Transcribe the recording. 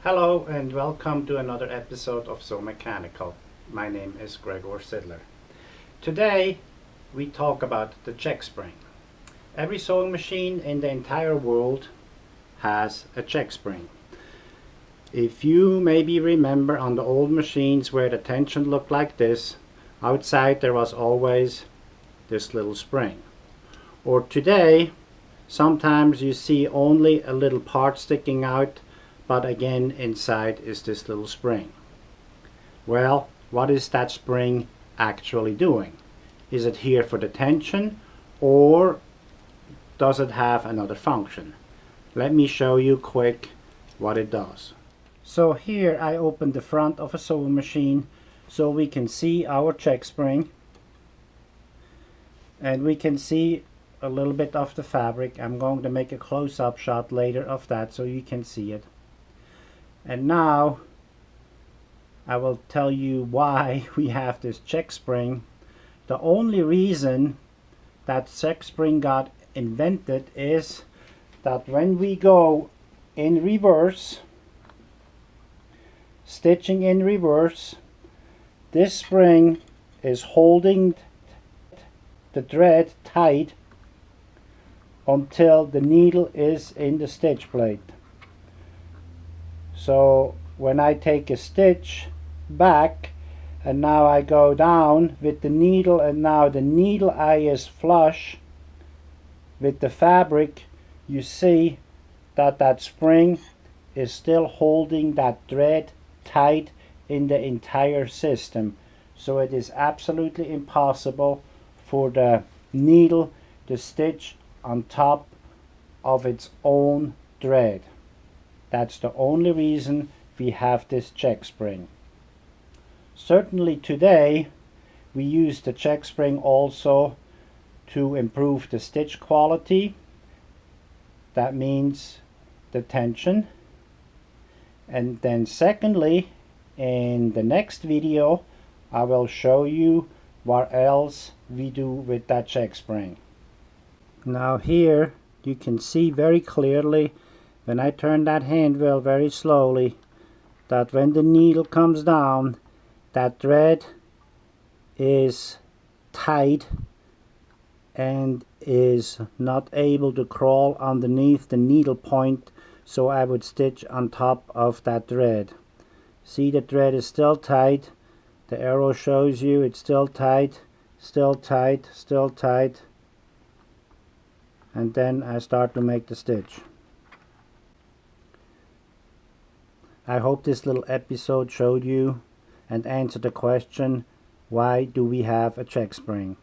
Hello and welcome to another episode of So Mechanical. My name is Gregor Sidler. Today we talk about the check spring. Every sewing machine in the entire world has a check spring. If you maybe remember on the old machines where the tension looked like this, outside there was always this little spring. Or today, sometimes you see only a little part sticking out, but again inside is this little spring. Well, what is that spring actually doing? Is it here for the tension, or does it have another function? Let me show you quick what it does. So here I opened the front of a sewing machine so we can see our check spring, and we can see a little bit of the fabric. I'm going to make a close-up shot later of that so you can see it. And now I will tell you why we have this check spring. The only reason that check spring got invented is that when we go in reverse, stitching in reverse, this spring is holding the thread tight until the needle is in the stitch plate. So when I take a stitch back and now I go down with the needle, and now the needle eye is flush with the fabric, you see that that spring is still holding that thread tight in the entire system. So it is absolutely impossible for the needle to stitch on top of its own thread. That's the only reason we have this check spring. Certainly today we use the check spring also to improve the stitch quality. That means the tension. And then secondly, in the next video I will show you what else we do with that check spring. Now here you can see very clearly when I turn that hand wheel very slowly that when the needle comes down, that thread is tight and is not able to crawl underneath the needle point, so I would stitch on top of that thread. See, the thread is still tight. The arrow shows you it's still tight, still tight, still tight, and then I start to make the stitch. I hope this little episode showed you and answered the question, why do we have a check spring?